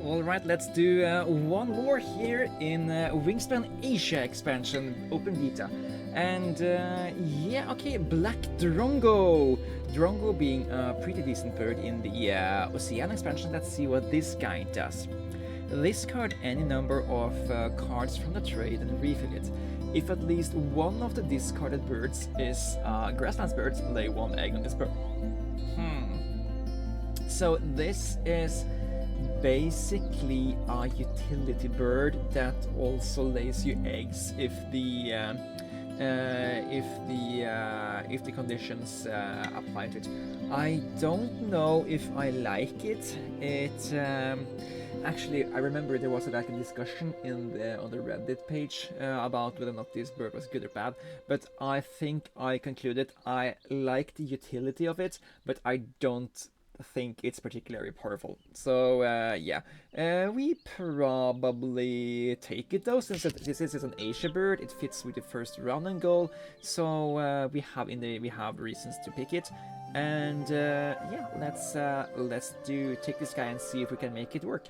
Alright, let's do one more here in Wingspan Asia expansion, open beta. And yeah, okay, Black Drongo. Drongo being a pretty decent bird in the Ocean expansion. Let's see what this guy does. Discard any number of cards from the trade and refill it. If at least one of the discarded birds is grasslands birds, lay one egg on this bird. So this is basically a utility bird that also lays you eggs if the conditions apply to it. I don't know if I like it. Actually, I remember there was like a discussion on the Reddit page about whether or not this bird was good or bad, but I think I concluded I like the utility of it, but I don't think it's particularly powerful. So yeah, we probably take it though, since this is an Asia bird. It fits with the first round and goal, so we have reasons to pick it. And yeah, let's take this guy and see if we can make it work.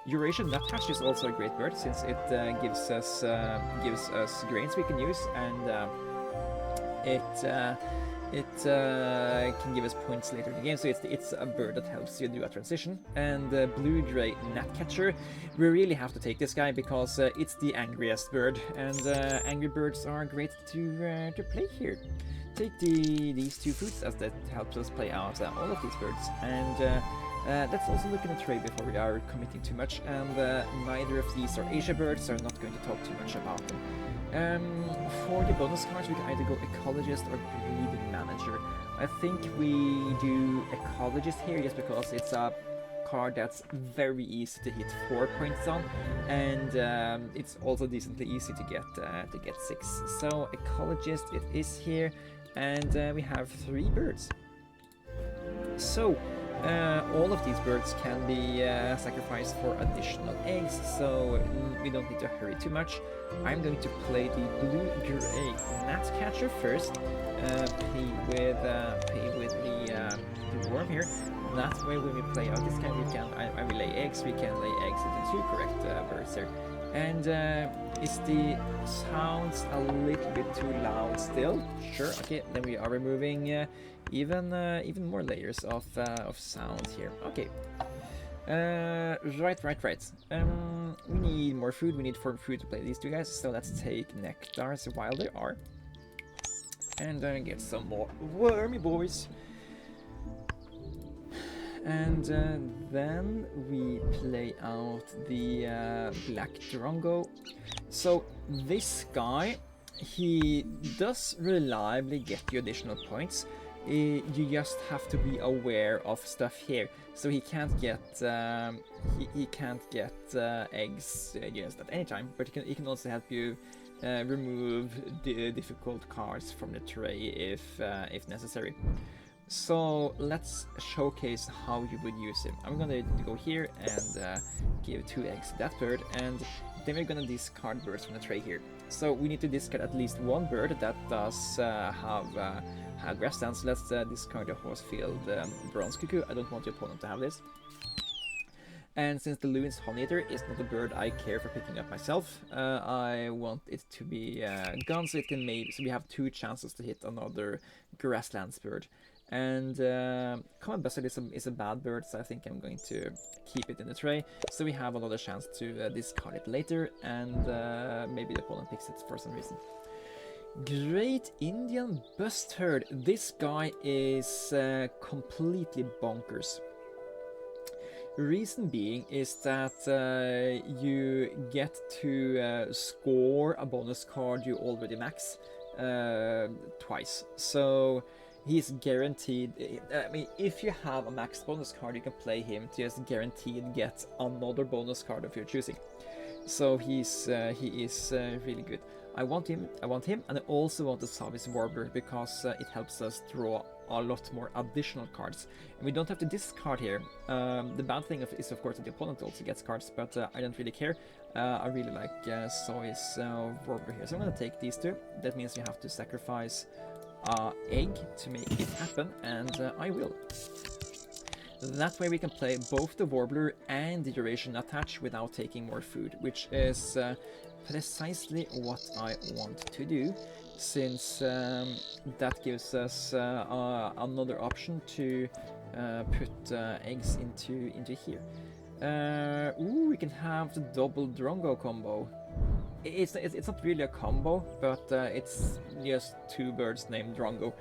Eurasian nuthatch is also a great bird since it gives us grains we can use, and it can give us points later in the game, so it's a bird that helps you do a transition. And blue-gray gnatcatcher, we really have to take this guy because it's the angriest bird, and angry birds are great to play here. Take these two foods as that helps us play out all of these birds, and let's also look in the trade before we are committing too much. And neither of these are Asia birds, so I'm not going to talk too much about them. For the bonus cards, we can either go Ecologist or Breeding Manager. I think we do Ecologist here just because it's a card that's very easy to hit 4 points on, and it's also decently easy to get 6. So Ecologist it is here, and we have 3 birds. So all of these birds can be sacrificed for additional eggs, so we don't need to hurry too much. I'm going to play the blue-gray gnatcatcher first. Pay with the worm here. That way, when we play out this guy, I will lay eggs. We can lay eggs into 2 correct birds here. And is the sounds a little bit too loud still? Sure. Okay, then we are removing even more layers of sound here. Okay. Right. We need more food. We need food to play these 2 guys. So let's take nectars while they are, and then get some more wormy boys. And then we play out the Black Drongo. So this guy, he does reliably get you additional points. You just have to be aware of stuff here. So he can't get eggs just at any time, but he can also help you remove the difficult cards from the tray if necessary. So let's showcase how you would use him. I'm gonna go here and give 2 eggs to that bird, and then we're gonna discard birds from the tray here. So we need to discard at least 1 bird that does have grasslands. So let's discard the Horsefield Bronze Cuckoo. I don't want the opponent to have this. And since the Lewin's Honeyeater is not a bird I care for picking up myself, I want it to be gone, so it can so we have 2 chances to hit another grasslands bird. And Common Buzzard is a bad bird, so I think I'm going to keep it in the tray, so we have another chance to discard it later, and maybe the opponent picks it for some reason. Great Indian Bustard. This guy is completely bonkers. Reason being is that you get to score a bonus card you already max twice. So he's guaranteed. I mean, if you have a maxed bonus card, you can play him to just guaranteed get another bonus card of your choosing. So he is really good. I want him, and I also want the Savis Warbler because it helps us draw a lot more additional cards. And we don't have to discard here. The bad thing is of course that the opponent also gets cards, but I don't really care. I really like Savis Warbler here, so I'm going to take these 2. That means you have to sacrifice egg to make it happen, and I will. That way we can play both the Warbler and the Eurasian Nuthatch without taking more food, which is precisely what I want to do, since that gives us another option to put eggs into here. Ooh, we can have the double Drongo combo. It's not really a combo, but it's just two birds named Drongo.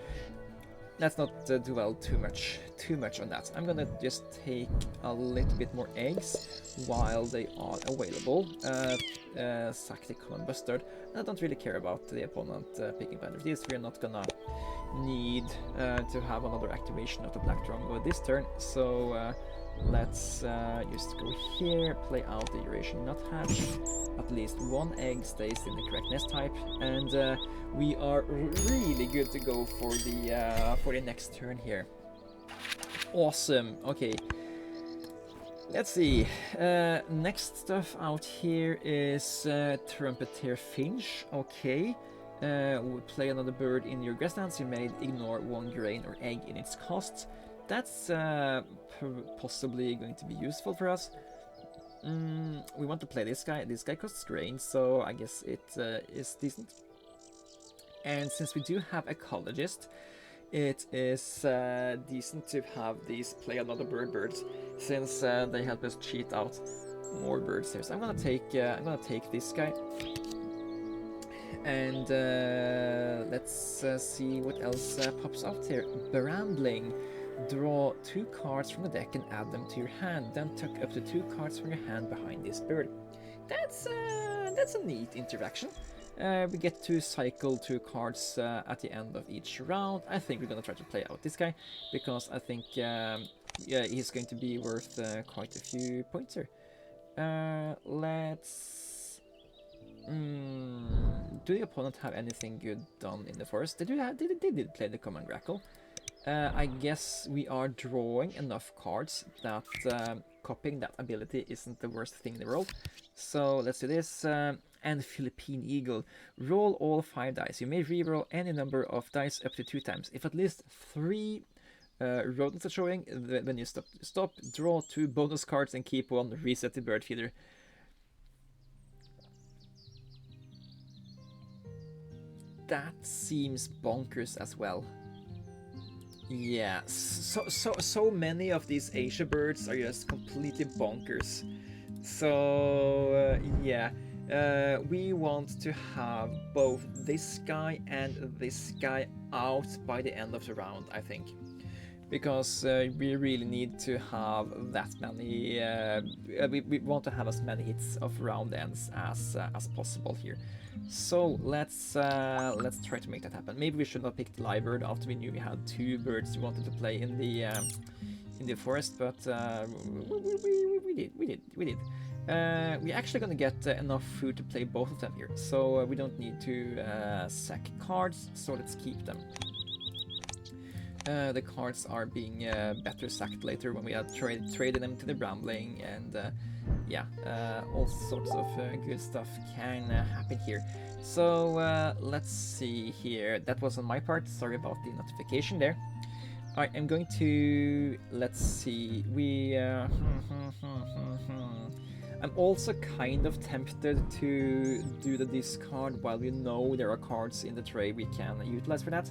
Let's not dwell too much on that. I'm gonna just take a little bit more eggs while they are available. Sack the common bustard. I don't really care about the opponent picking better. This we're not gonna need to have another activation of the Black Drongo this turn, so let's just go here, play out the Eurasian Nuthatch. At least one egg stays in the correct nest type, and we are really good to go for the next turn here. Awesome. Okay. Let's see. Next stuff out here is Trumpeter Finch. Okay. We'll play another bird in your grasslands. You may ignore one grain or egg in its cost. That's possibly going to be useful for us. We want to play this guy. This guy costs grain, so I guess it is decent. And since we do have ecologist, it is decent to have these play another birds, since they help us cheat out more birds here. So I'm gonna take this guy, and let's see what else pops out here. Brambling. Draw 2 cards from the deck and add them to your hand. Then tuck up to 2 cards from your hand behind this bird. That's a neat interaction. We get to cycle 2 cards at the end of each round. I think we're gonna try to play out this guy, because I think yeah, he's going to be worth quite a few points here. Let's. Do the opponent have anything good done in the forest? They did play the common grackle. I guess we are drawing enough cards that copying that ability isn't the worst thing in the world. So let's do this. And Philippine Eagle. Roll all 5 dice. You may reroll any number of dice up to 2 times. If at least 3 rodents are showing, when you stop, draw 2 bonus cards and keep 1. Reset the bird feeder. That seems bonkers as well. Yeah, so many of these Asia birds are just completely bonkers. So yeah, we want to have both this guy and this guy out by the end of the round, I think, because we really need to have that many. We want to have as many hits of round ends as possible here. So let's try to make that happen. Maybe we should not pick the live bird after we knew we had 2 birds we wanted to play in the forest, but we did. We're actually gonna get enough food to play both of them here, so we don't need to sack cards. So let's keep them. The cards are being better sacked later when we are trading them to the Brambling, and yeah, all sorts of good stuff can happen here. So let's see here. That was on my part. Sorry about the notification there. Alright, I'm going to... Let's see. I'm also kind of tempted to do the discard while we know there are cards in the tray we can utilize for that.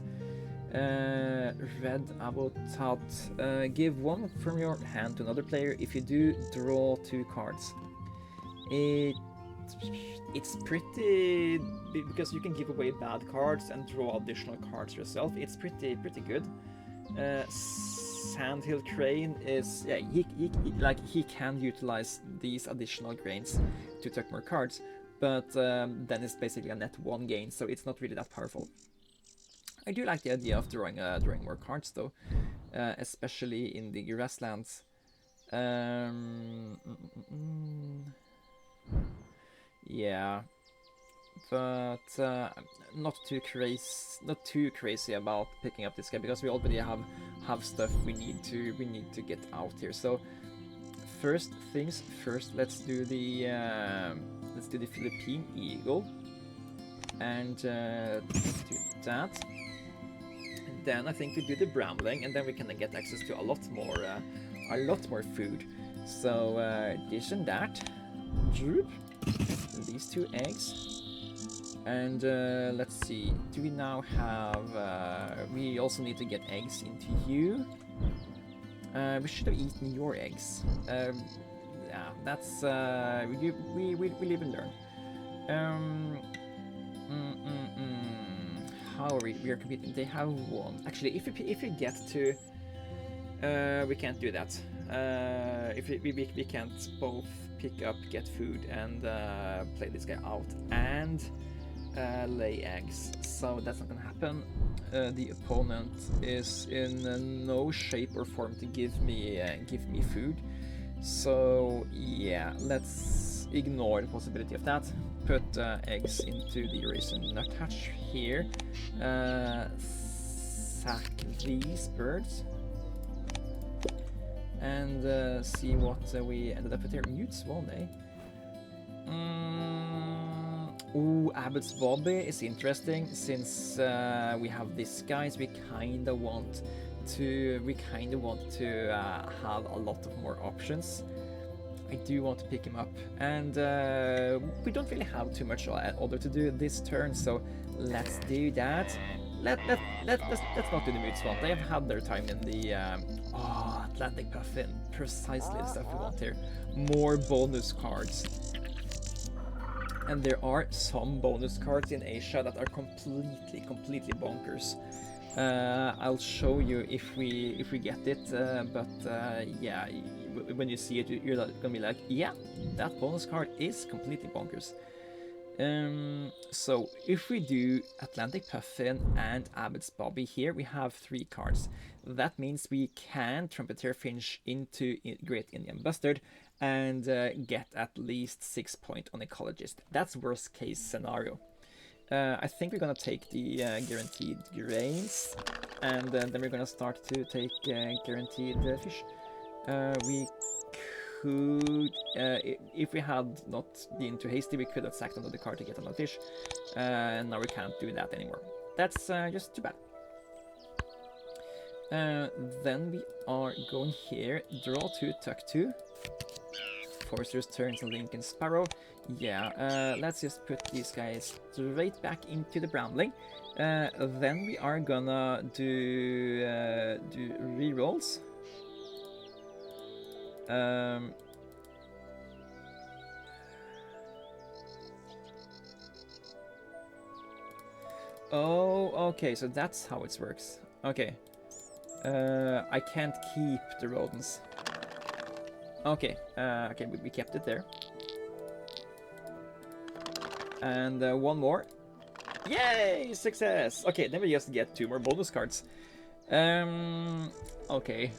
Red Avotat. Give 1 from your hand to another player. If you do, draw 2 cards. It's pretty... because you can give away bad cards and draw additional cards yourself. It's pretty good. Sandhill Crane is... yeah, he can utilize these additional grains to tuck more cards, but then it's basically a net 1 gain, so it's not really that powerful. I do like the idea of drawing more cards though, especially in the grasslands. Yeah, but not too crazy about picking up this guy, because we already have stuff we need to get out here. So first things first, let's do the Philippine Eagle, and let's do that. Then I think we do the Brambling, and then we can get access to a lot more a lot more food. So this and that. Droop. These 2 eggs. And let's see. Do we now have... we also need to get eggs into you. We should have eaten your eggs. Yeah, that's... we live and learn. How are we are competing? They have 1. Actually, if you get to... we can't do that. If we can't both pick up, get food, and play this guy out, and lay eggs. So that's not gonna happen. The opponent is in no shape or form to give me food. So yeah, let's ignore the possibility of that. Put eggs into the raisin nuthatch here. Sack these birds. And see what we ended up with here. Mutes, won't they? Ooh, Abbott's Bobby is interesting, since we have this guy, so we kind of want to have a lot of more options. I do want to pick him up, and we don't really have too much other to do this turn, so let's do that. Let's not do the Mood Swamp. They have had their time in the Atlantic Puffin. Precisely the stuff we want here. More bonus cards. And there are some bonus cards in Asia that are completely bonkers. I'll show you if we get it, but yeah, when you see it, you're gonna be like, yeah, that bonus card is completely bonkers. So if we do Atlantic Puffin and Abbott's Bobby here, we have 3 cards. That means we can Trumpeter Finch into Great Indian Bustard and get at least 6 points on Ecologist. That's worst case scenario. I think we're gonna take the guaranteed grains, and then we're gonna start to take guaranteed fish. We could, if we had not been too hasty, we could have sacked another card to get another fish. And now we can't do that anymore. That's just too bad. Then we are going here, draw 2, tuck 2. Forcer's Turns and Lincoln Sparrow. Yeah, let's just put these guys straight back into the Brambling. Then we are gonna do rerolls. Oh, okay, so that's how it works. Okay. I can't keep the rodents. Okay, okay, we kept it there. And 1 more. Yay! Success! Okay, then we just get 2 more bonus cards. Okay.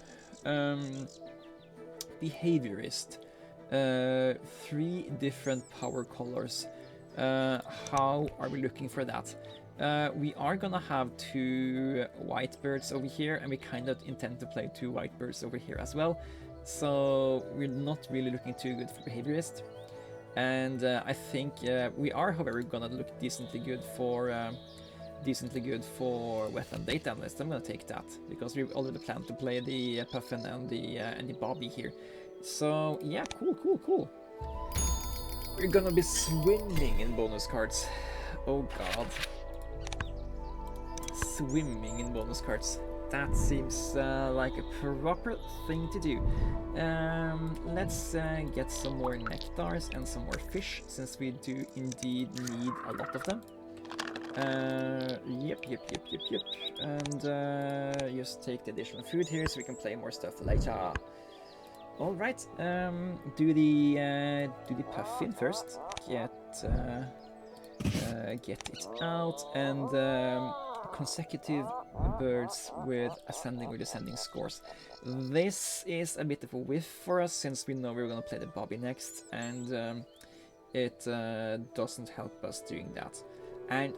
Behaviorist. 3 different power colors. How are we looking for that? We are gonna have 2 white birds over here, and we kind of intend to play 2 white birds over here as well. So we're not really looking too good for Behaviorist. And I think we are, however, gonna look decently good for Wetland Data Analyst. I'm gonna take that, because we already planned to play the Puffin and the Bobby here. So yeah, cool. We're gonna be swimming in bonus cards. Oh god. Swimming in bonus cards. That seems like a proper thing to do. Let's get some more nectars and some more fish, since we do indeed need a lot of them. Yep. And just take the additional food here so we can play more stuff later. All right. Do the Puffin first. Get it out, and consecutive birds with ascending or descending scores. This is a bit of a whiff for us, since we know we're gonna play the Bobby next, and it doesn't help us doing that. And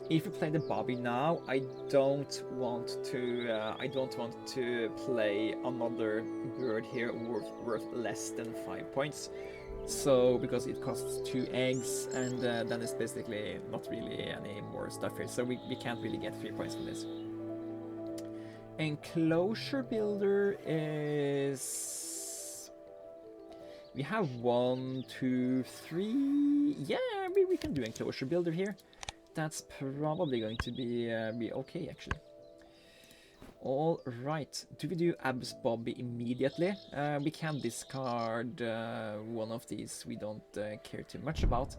if we play the Bobby now, I don't want to play another bird here worth less than 5 points. So, because it costs 2 eggs, and then it's basically not really any more stuff here, so we can't really get 3 points from this. Enclosure builder is... We have 1, 2, 3... Yeah, we can do enclosure builder here. That's probably going to be okay, actually. All right. Do we do Abs Bobby immediately? We can discard one of these we don't care too much about.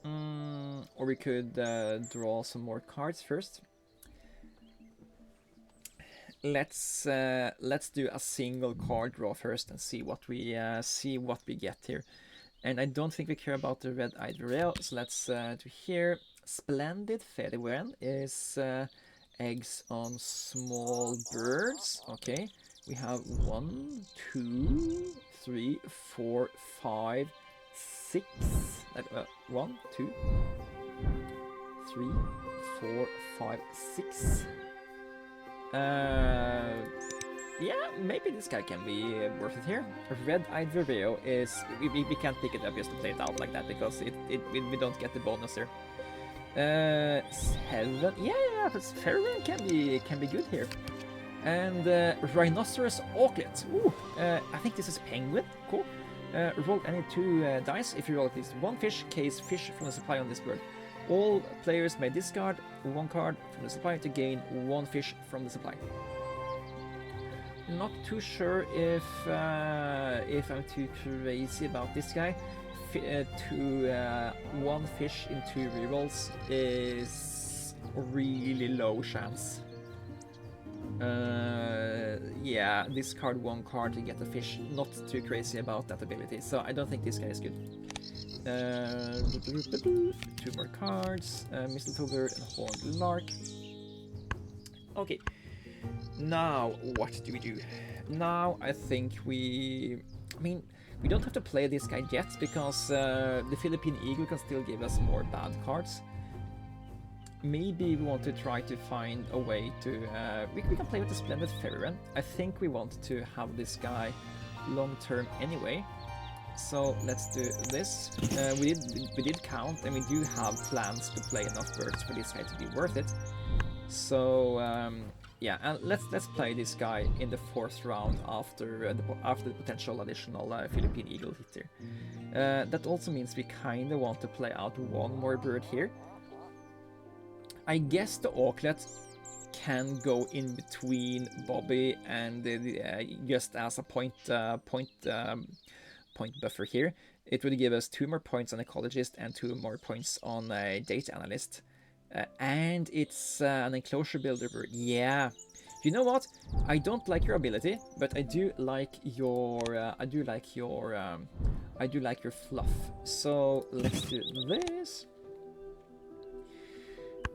Or we could draw some more cards first. Let's do a single card draw first and see what we get here. And I don't think we care about the red-eyed rail, so let's do here. Splendid Fairywen is eggs on small birds. Okay, we have 1, 2, 3, 4, 5, 6. 1, 2, 3, 4, 5, 6. Yeah, maybe this guy can be worth it here. Red-eyed Vireo is... We can't pick it up just to play it out like that, because we don't get the bonus here. 7... Yeah, but Ferryman can be good here. And Rhinoceros Auklet. Ooh, I think this is Penguin. Cool. Roll any 2 dice. If you roll at least 1 fish, case fish from the supply on this bird. All players may discard 1 card from the supply to gain 1 fish from the supply. Not too sure if I'm too crazy about this guy. 1 fish in 2 rerolls is really low chance. Yeah, discard 1 card to get a fish. Not too crazy about that ability, so I don't think this guy is good. 2 more cards. Mistletoe Bird and Horned Lark. Okay. Now, what do we do? Now, I think we don't have to play this guy yet, because the Philippine Eagle can still give us more bad cards. Maybe we want to try to find a way to... we can play with the Splendid Fairywen. I think we want to have this guy long-term anyway. So let's do this. We did count, and we do have plans to play enough birds for this guy to be worth it. So yeah, and let's play this guy in the 4th round after the potential additional Philippine Eagle hit here. That also means we kind of want to play out 1 more bird here. I guess the Auklet can go in between Bobby and just as a point buffer here. It would give us 2 more points on ecologist and 2 more points on a data analyst. And it's an enclosure builder bird. Yeah, you know what? I don't like your ability, but I do like your fluff. So let's do this.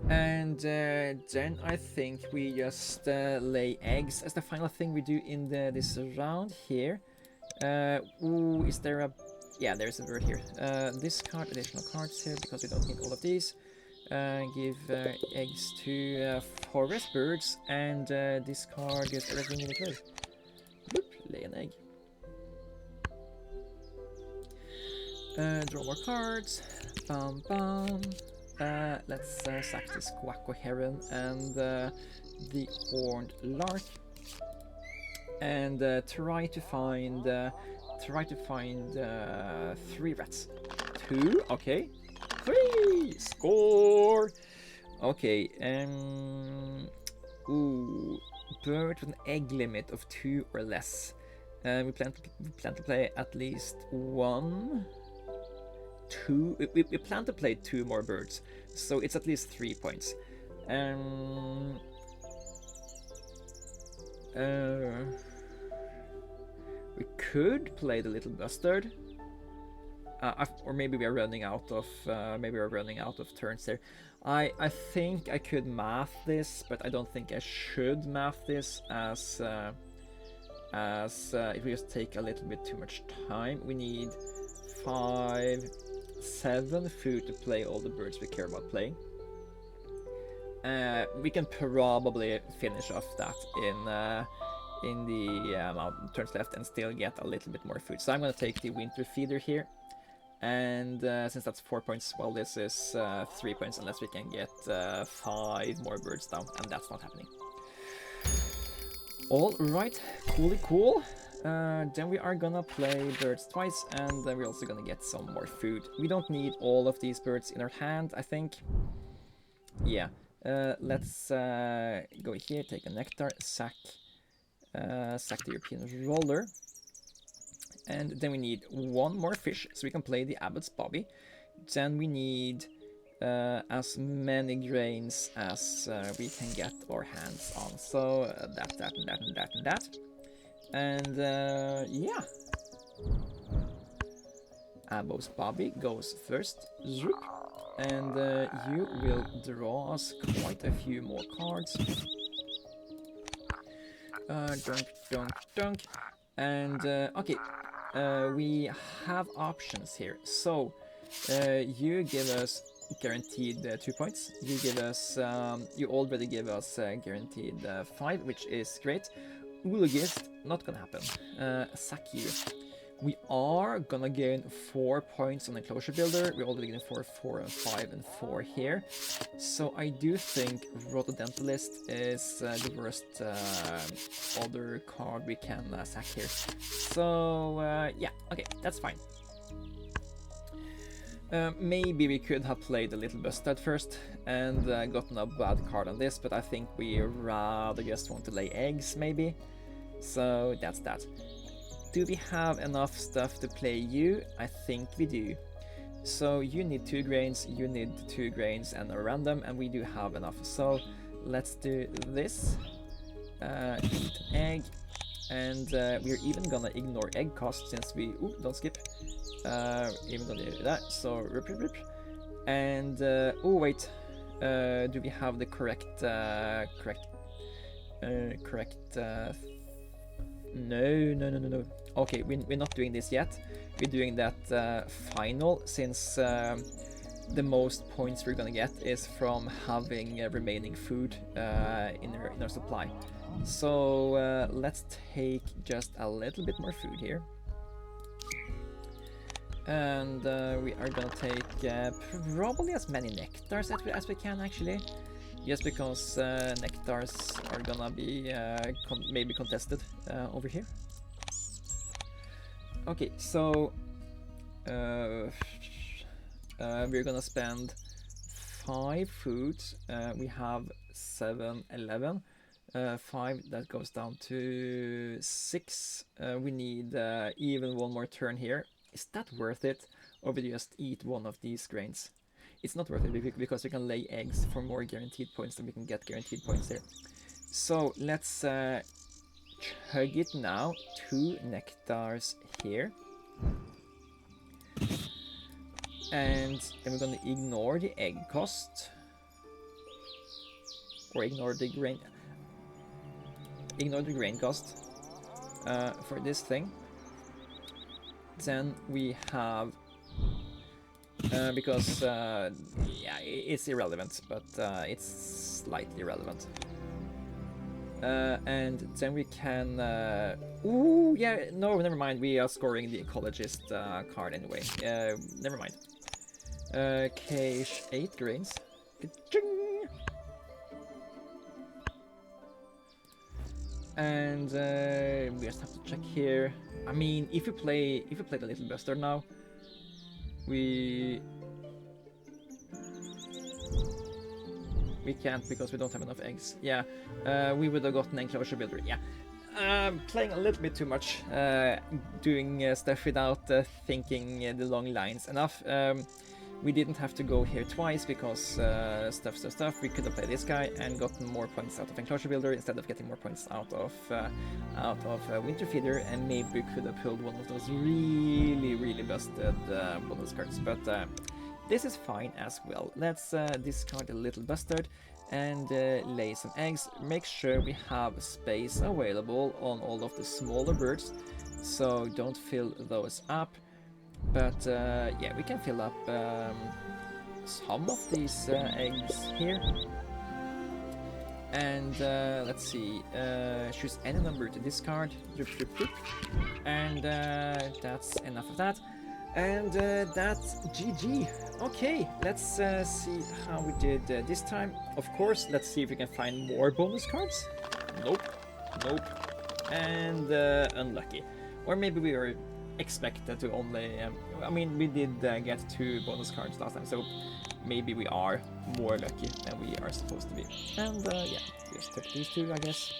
And then I think we just lay eggs as the final thing we do in this round here. Ooh, is there a... Yeah, there's a bird here. Discard additional cards here because we don't need all of these. Give eggs to forest birds and discard just everything in the clue. Boop, lay an egg. Draw more cards. Bam bam. Let's sack this Quacko Heron and the Horned Lark, and try to find 3 rats. 2, okay. 3, score. Okay. Ooh, bird with an egg limit of 2 or less. We plan to play at least 1. 2. We plan to play 2 more birds, so it's at least 3 points. We could play the Little Bustard, or maybe we are running out of turns there. I think I could math this, but I don't think I should math this as it will just take a little bit too much time. We need 5, 7 food to play all the birds we care about playing. We can probably finish off that in the amount of turns left and still get a little bit more food. So I'm going to take the winter feeder here, and since that's 4 points, well, this is 3 points unless we can get 5 more birds down, and that's not happening. All right, cool. Then we are gonna play birds twice, and then we're also gonna get some more food. We don't need all of these birds in our hand, I think. Yeah. Let's go here, take a nectar, sack the European roller. And then we need one more fish, so we can play the Abbot's Bobby. Then we need as many grains as we can get our hands on. So that, and that, and that, and that. And yeah. Abbot's Bobby goes first. Zoop. And you will draw us quite a few more cards. Dunk. And okay, we have options here. So you give us guaranteed 2 points. You give us, you already give us guaranteed 5, which is great. Rougelikes, not gonna happen. Sack you. We are gonna gain 4 points on the Enclosure Builder. We already gained 4, and 5, and 4 here. So I do think Rotodentalist is the worst other card we can sack here. So yeah, okay, that's fine. Maybe we could have played a little Bustard first and gotten a bad card on this, but I think we rather just want to lay eggs, maybe. So that's that. Do we have enough stuff to play you? I think we do. So you need 2 grains, you need 2 grains and a random, and we do have enough. So let's do this. Eat an egg. And we're even gonna ignore egg cost since we... Ooh, don't skip. Even gonna do that. So rip. And oh wait. Do we have the correct no. Okay, we're not doing this yet. We're doing that final, since the most points we're gonna get is from having remaining food in our supply. So let's take just a little bit more food here. And we are gonna take probably as many nectars as we can, actually. Just because nectars are gonna be maybe contested over here. Okay, so we're gonna spend 5 foods. We have 7, 11. 5, that goes down to 6. We need even one more turn here. Is that worth it? Or we just eat one of these grains? It's not worth it because we can lay eggs for more guaranteed points than we can get guaranteed points here. So let's chug it now. 2 nectars here. And then we're gonna ignore the egg cost. Or ignore the grain. Ignore the grain cost for this thing. Then we have because yeah, it's irrelevant, but it's slightly relevant. And then we can ooh, yeah, no, never mind, we are scoring the ecologist card anyway. Never mind. Cache 8 grains. Ka-ching! And we just have to check here. I mean, if we play the Little Bustard now, we can't because we don't have enough eggs. Yeah, we would have gotten Enclosure Builder. Yeah, playing a little bit too much, doing stuff without thinking the long lines enough. We didn't have to go here twice because stuff. We could have played this guy and gotten more points out of Enclosure Builder instead of getting more points out of Winter Feeder, and maybe we could have pulled one of those really busted bonus cards. But this is fine as well. Let's discard a Little Bustard and lay some eggs. Make sure we have space available on all of the smaller birds, so don't fill those up. But yeah, we can fill up some of these eggs here. And let's see, choose any number to discard. And that's enough of that. And that's GG. Okay, let's see how we did this time. Of course, let's see if we can find more bonus cards. Nope. Nope. And unlucky. Or maybe we were expected to only... I mean, we did get 2 bonus cards last time, so maybe we are more lucky than we are supposed to be. And yeah, just took these 2, I guess.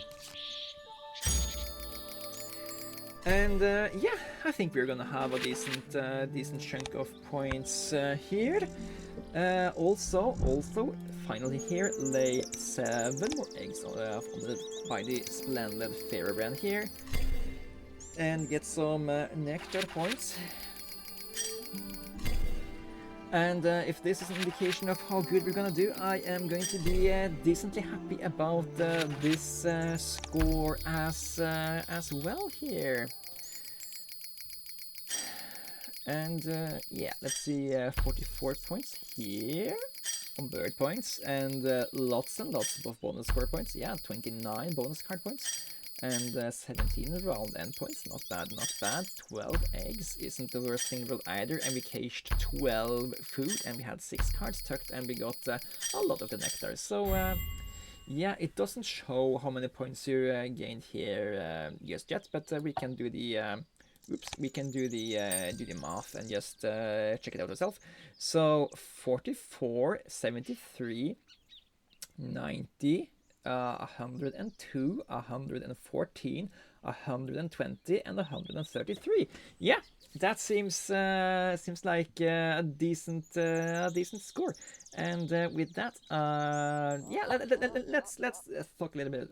And yeah, I think we're gonna have a decent chunk of points here. Also, finally here, lay 7 more eggs by the splendid Fairy brand here, and get some nectar points. And if this is an indication of how good we're gonna do, I am going to be decently happy about this score as well here. And yeah, let's see, 44 points here on bird points, and lots and lots of bonus score points. Yeah, 29 bonus card points, and 17 round end points. Not bad, not bad. 12 eggs isn't the worst thing in the world either, and we caged 12 food, and we had 6 cards tucked, and we got a lot of the nectar. So yeah, it doesn't show how many points you gained here just yet, but we can do the we can do the math and just check it out ourselves. So 44, 73, 90, 102, 114, 120, and 133. Yeah, that seems like a decent score. And with that, yeah, let's talk a little bit,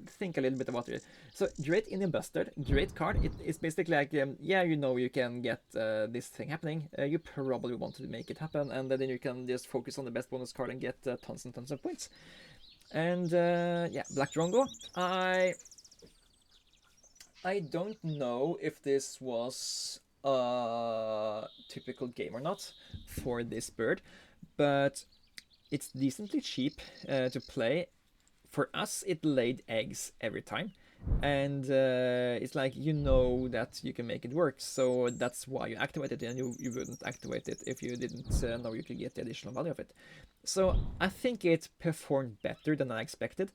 think a little bit about it. So great Indian Bustard, great card. It's basically like, yeah, you know, you can get this thing happening. You probably want to make it happen, and then you can just focus on the best bonus card and get tons and tons of points. And yeah, Black Drongo. I don't know if this was a typical game or not for this bird, but it's decently cheap to play. For us, it laid eggs every time, and it's like, you know that you can make it work, so that's why you activate it, and you wouldn't activate it if you didn't know you could get the additional value of it. So I think it performed better than I expected,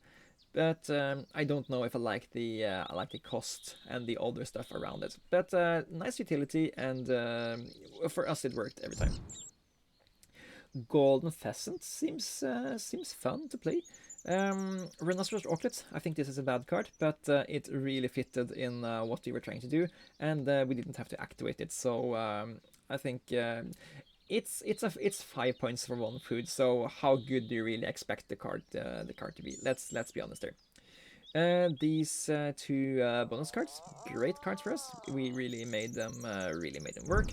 but I don't know if I like the cost and the other stuff around it. But nice utility, and for us it worked every time. Golden Pheasant seems fun to play. Rhinoceros Auklet, I think this is a bad card, but it really fitted in what we were trying to do, and we didn't have to activate it. So I think it's 5 points for 1 food. So how good do you really expect the card to be? Let's be honest there. These 2 bonus cards, great cards for us. We really made them work.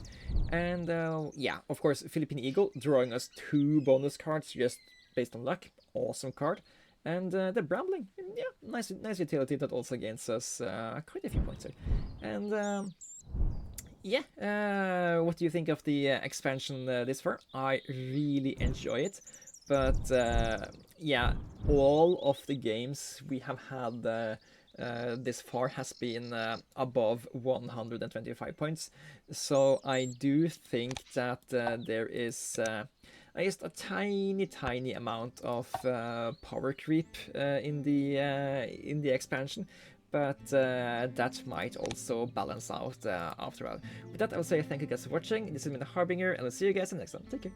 And yeah, of course, Philippine Eagle drawing us 2 bonus cards just based on luck. Awesome card. And the Brambling, yeah, nice utility that also gains us quite a few points there. And yeah, what do you think of the expansion this far? I really enjoy it, but yeah, all of the games we have had this far has been above 125 points, so I do think that there is just a tiny amount of power creep in the expansion. But that might also balance out after all. With that, I will say thank you guys for watching. This has been the Harbinger, and I'll see you guys in the next one. Take care.